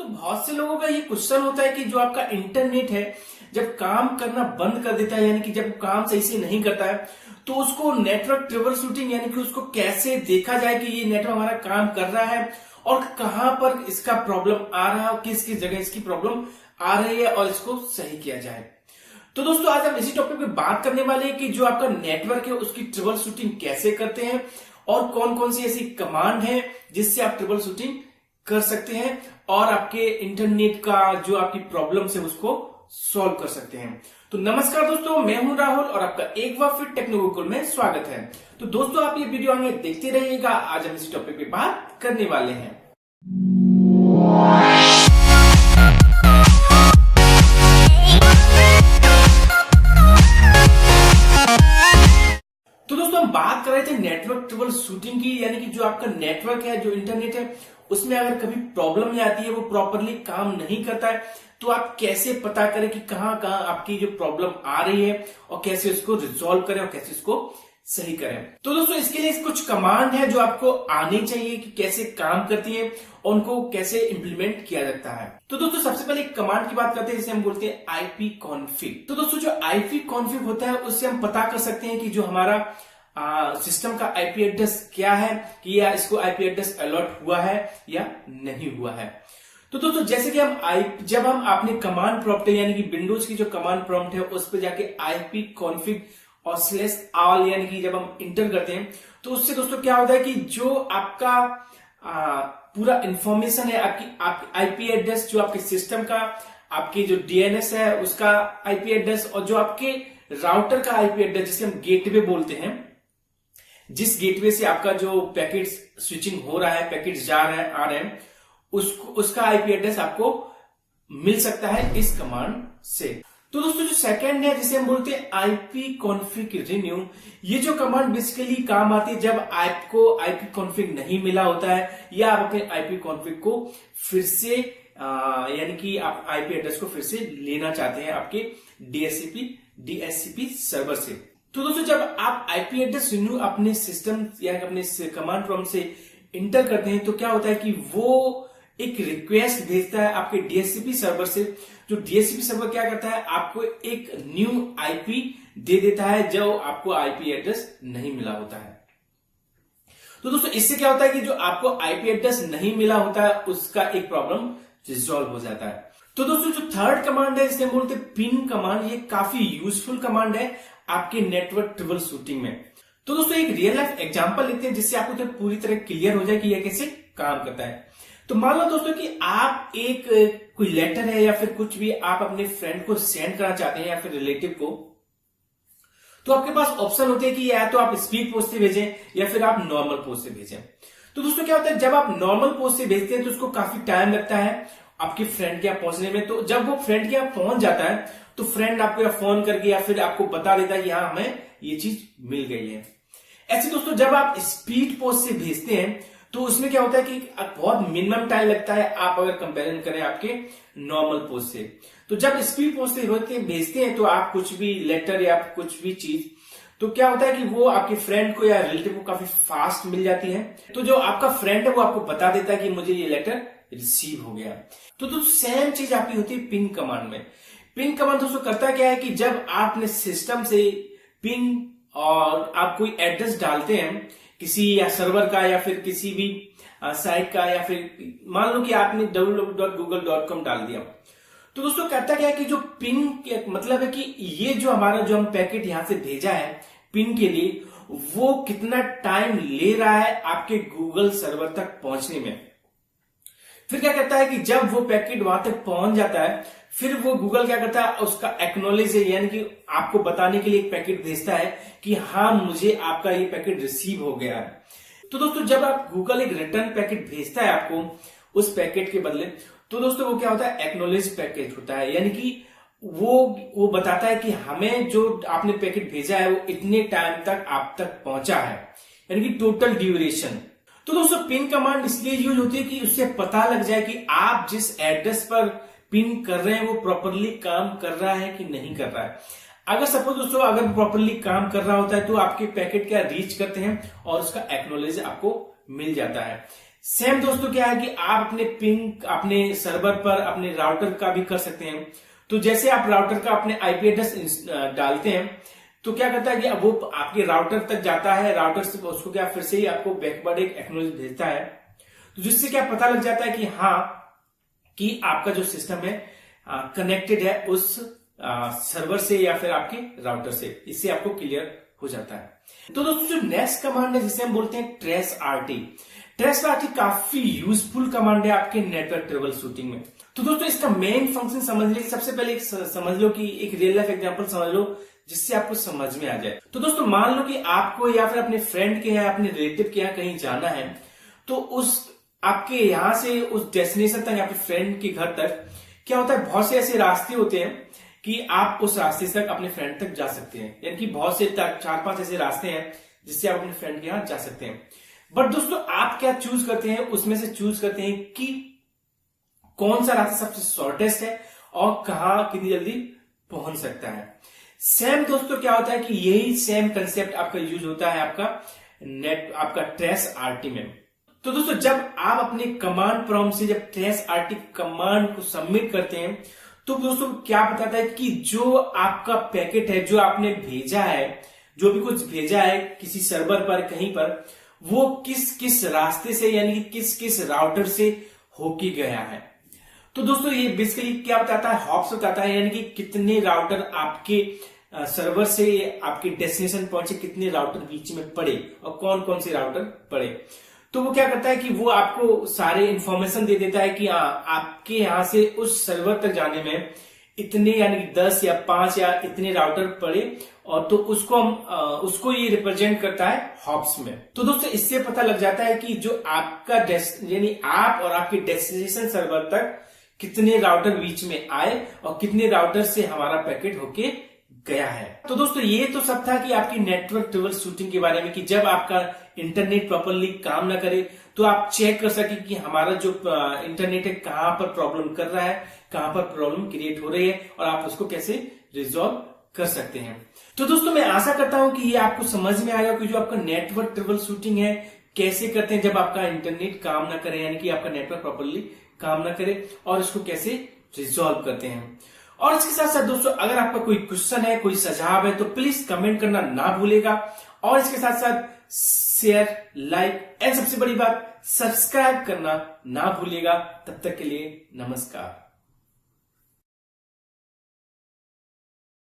बहुत से लोगों का ये क्वेश्चन होता है कि जो आपका इंटरनेट है जब काम करना बंद कर देता है, यानी कि जब काम सही से नहीं करता है, तो उसको नेटवर्क ट्रबल शूटिंग यानी कि उसको कैसे देखा जाए कि ये नेटवर्क हमारा काम कर रहा है और कहां पर इसका प्रॉब्लम आ रहा है और किस किस जगह इसकी प्रॉब्लम आ रही है और इसको सही किया जाए। तो दोस्तों आज हम इसी टॉपिक पे बात करने वाले हैं कि जो आपका नेटवर्क है उसकी ट्रबल शूटिंग कैसे करते हैं और कौन कौन सी ऐसी कमांड है जिससे आप ट्रबल शूटिंग कर सकते हैं और आपके इंटरनेट का जो आपकी प्रॉब्लम्स है उसको सॉल्व कर सकते हैं। तो नमस्कार दोस्तों, मैं हूं राहुल और आपका एक बार फिर टेक्नोगुरुकुल में स्वागत है। तो दोस्तों आप ये वीडियो आगे देखते रहिएगा, आज हम इसी टॉपिक पे बात करने वाले हैं। तो दोस्तों हम बात कर रहे थे नेटवर्क ट्रबल शूटिंग की, यानी कि जो आपका नेटवर्क है, जो इंटरनेट है, उसमें अगर कभी प्रॉब्लम आती है, वो प्रॉपरली काम नहीं करता है, तो आप कैसे पता करें कि कहां कहां आपकी जो प्रॉब्लम आ रही है और कैसे उसको रिजॉल्व करें और कैसे उसको सही करें। तो दोस्तों इसके लिए कुछ कमांड है जो आपको आनी चाहिए कि कैसे काम करती है और उनको कैसे इंप्लीमेंट किया जाता है। तो दोस्तों सबसे पहले एक कमांड की बात करते हैं जिसे हम बोलते हैं आईपी कॉन्फिग। तो दोस्तों जो आईपी कॉन्फिग होता है उससे हम पता कर सकते हैं कि जो हमारा सिस्टम का आईपी एड्रेस क्या है, कि या इसको आईपी एड्रेस अलॉट हुआ है या नहीं हुआ है। तो दोस्तों जैसे कि जब हम अपने कमांड प्रॉम्प्ट यानी कि विंडोज की जो कमांड प्रॉम्प्ट है उस पर जाके आईपी कॉन्फिग और /all यानी कि जब हम इंटर करते हैं तो उससे दोस्तों क्या होता है कि जो आपका पूरा इंफॉर्मेशन है, आपकी आईपी एड्रेस, जो आपके सिस्टम का, आपके जो डीएनएस है उसका आईपी एड्रेस और जो आपके राउटर का आईपी एड्रेस जिसे हम गेटवे बोलते हैं, जिस गेटवे से आपका जो पैकेट स्विचिंग हो रहा है, पैकेट जा रहे हैं आ रहे हैं, उसका आईपी एड्रेस आपको मिल सकता है इस कमांड से। तो दोस्तों जो सेकंड है जिसे हम बोलते हैं आईपी कॉन्फिग रिन्यू, ये जो कमांड बेसिकली काम आती है जब आपको आईपी कॉन्फिग नहीं मिला होता है या आप अपने आईपी कॉन्फिग को फिर से यानी कि आप आईपी एड्रेस को फिर से लेना चाहते हैं आपके डीएचसीपी सर्वर से। तो दोस्तों जब आप आईपी एड्रेस रिन्यू अपने सिस्टम या अपने कमांड प्रॉम्प्ट से इंटर करते हैं तो क्या होता है कि वो एक रिक्वेस्ट भेजता है आपके डीएचसीपी सर्वर से। जो डीएचसीपी सर्वर क्या करता है, आपको एक न्यू आईपी दे देता है जो आपको आईपी एड्रेस नहीं मिला होता है। तो दोस्तों इससे क्या होता है कि जो आपको आईपी एड्रेस नहीं मिला होता है उसका एक प्रॉब्लम रिजॉल्व हो जाता है। तो दोस्तों जो थर्ड कमांड है जिसे हम बोलते हैं पिन कमांड, ये काफी यूजफुल कमांड है आपके नेटवर्क ट्रबल शूटिंग में। तो दोस्तों एक रियल लाइफ एग्जांपल लेते हैं जिससे आपको तो पूरी तरह क्लियर हो जाए कि यह कैसे काम करता है। तो मान लो दोस्तों कि आप कोई लेटर है या फिर कुछ भी आप अपने फ्रेंड को सेंड करना चाहते हैं या फिर रिलेटिव को, तो आपके पास ऑप्शन होते हैं कि या तो आप स्पीड पोस्ट से भेजें या फिर आप नॉर्मल पोस्ट से भेजें। तो दोस्तों क्या होता है जब आप नॉर्मल पोस्ट से भेजते हैं तो उसको काफी टाइम लगता है आपके फ्रेंड के यहाँ पहुंचने में। तो जब वो फ्रेंड के यहाँ पहुंच जाता है तो फ्रेंड आपको फोन करके या फिर आपको बता देता है कि हाँ हमें ये चीज मिल गई है। ऐसे दोस्तों जब आप स्पीड पोस्ट से भेजते हैं तो उसमें क्या होता है कि बहुत मिनिमम टाइम लगता है आप अगर कंपैरिजन करें आपके नॉर्मल पोस्ट से। तो जब स्पीड पोस्ट से भेजते हैं तो आप कुछ भी लेटर या कुछ भी चीज, तो क्या होता है कि वो आपके फ्रेंड को या रिलेटिव को काफी फास्ट मिल जाती है। तो जो आपका फ्रेंड है वो आपको बता देता है कि मुझे ये लेटर रिसीव हो गया। तो सेम चीज आपकी होती है पिन कमांड में। पिन कमांड दोस्तों करता क्या है कि जब आप अपने सिस्टम से पिन और आप कोई एड्रेस डालते हैं किसी या सर्वर का या फिर किसी भी साइट का, या फिर मान लो कि आपने www.google.com डाल दिया, तो दोस्तों कहता क्या है कि जो पिन के मतलब है कि ये जो हमारा जो हम पैकेट यहां से भेजा है पिन के लिए, वो कितना टाइम ले रहा है आपके गूगल सर्वर तक पहुंचने में। फिर क्या करता है कि जब वो पैकेट वहां तक पहुंच जाता है फिर वो गूगल क्या करता है उसका एक्नॉलेज है, यानी कि आपको बताने के लिए एक पैकेट भेजता है कि हाँ मुझे आपका ये पैकेट रिसीव हो गया है। तो दोस्तों जब आप गूगल एक रिटर्न पैकेट भेजता है आपको उस पैकेट के बदले, तो दोस्तों वो क्या होता है एक्नॉलेज पैकेट होता है, यानी कि वो बताता है कि हमें जो आपने पैकेट भेजा है वो इतने टाइम तक आप तक पहुंचा है, यानी कि टोटल ड्यूरेशन। तो दोस्तों पिन कमांड इसलिए यूज होती है कि उससे पता लग जाए कि आप जिस एड्रेस पर पिन कर रहे हैं वो प्रॉपरली काम कर रहा है कि नहीं कर रहा है। अगर सपोज दोस्तों अगर प्रॉपरली काम कर रहा होता है तो आपके पैकेट क्या रीच करते हैं और उसका एक्नॉलेज आपको मिल जाता है। सेम दोस्तों क्या है कि आप अपने पिंग अपने सर्वर पर अपने राउटर का भी कर सकते हैं। तो जैसे आप राउटर का अपने आईपी एड्रेस डालते हैं तो क्या करता है कि अब वो आपके राउटर तक जाता है, राउटर से उसको क्या फिर से ही आपको बैकवर्ड एक एक्नॉलेज भेजता है, तो जिससे क्या पता लग जाता है कि हाँ कि आपका जो सिस्टम है कनेक्टेड है उस सर्वर से या फिर आपके राउटर से। इससे आपको क्लियर हो जाता है। तो दोस्तों जो नेक्स्ट कमांड है जिसे हम बोलते हैं ट्रेस आरटी। ट्रेस आरटी काफी यूजफुल कमांड है आपके नेटवर्क ट्रबल शूटिंग में। तो दोस्तों इसका मेन फंक्शन समझने के सबसे पहले समझ लो कि एक रियल लाइफ एग्जांपल समझ लो जिससे आपको समझ में आ जाए। तो दोस्तों मान लो कि आपको या फिर अपने फ्रेंड के या अपने रिलेटिव के यहाँ कहीं जाना है, तो उस आपके यहां से उस डेस्टिनेशन तक या फिर फ्रेंड के घर तक क्या होता है, बहुत से ऐसे रास्ते होते हैं कि आप उस रास्ते तक अपने फ्रेंड तक जा सकते हैं। यानी कि बहुत से 4-5 ऐसे रास्ते हैं जिससे आप अपने फ्रेंड के यहाँ जा सकते हैं। बट दोस्तों आप क्या चूज करते हैं, उसमें से चूज करते हैं कि कौन सा रास्ता सबसे शॉर्टेस्ट है और कहां कितनी जल्दी पहुंच सकता है। सेम दोस्तों क्या होता है कि यही सेम कंसेप्ट आपका यूज होता है आपका ट्रेस आरटी में। तो दोस्तों जब आप अपने कमांड प्रॉम्प्ट से जब ट्रेस आरटी कमांड को सबमिट करते हैं तो दोस्तों क्या बताता है कि जो आपका पैकेट है, जो आपने भेजा है, जो भी कुछ भेजा है किसी सर्वर पर कहीं पर, वो किस किस रास्ते से यानी कि किस किस राउटर से होके गया है। तो दोस्तों ये बेसिकली क्या बताता है, हॉप्स बताता है, यानी कि कितने राउटर आपके सर्वर से आपके डेस्टिनेशन पहुंचे, कितने राउटर बीच में पड़े और कौन कौन से राउटर पड़े। तो वो क्या करता है कि वो आपको सारे इंफॉर्मेशन दे देता है कि आपके यहां से उस सर्वर तक जाने में इतने यानी 10 या 5 या इतने राउटर पड़े, और तो उसको ये रिप्रेजेंट करता है हॉप्स में। तो दोस्तों इससे पता लग जाता है कि जो आपका यानी आप और आपके डेस्टिनेशन सर्वर तक कितने राउटर बीच में आए और कितने राउटर से हमारा पैकेट होके गया है। तो दोस्तों ये तो सब था कि आपकी नेटवर्क ट्रबल शूटिंग के बारे में, कि जब आपका इंटरनेट प्रॉपरली काम ना करे तो आप चेक कर सके कि हमारा जो इंटरनेट है कहां पर प्रॉब्लम कर रहा है, कहां पर प्रॉब्लम क्रिएट हो रही है और आप उसको कैसे रिजॉल्व कर सकते हैं। तो दोस्तों मैं आशा करता हूं कि ये आपको समझ में आएगा कि जो आपका नेटवर्क ट्रबल शूटिंग है कैसे करते हैं जब आपका इंटरनेट काम ना करे, यानी कि आपका नेटवर्क प्रॉपरली काम ना करे, और इसको कैसे रिजॉल्व करते हैं। और इसके साथ साथ दोस्तों अगर आपका कोई क्वेश्चन है, कोई सुझाव है, तो प्लीज कमेंट करना ना भूलेगा, और इसके साथ साथ शेयर, लाइक एंड सबसे बड़ी बात सब्सक्राइब करना ना भूलेगा। तब तक के लिए नमस्कार।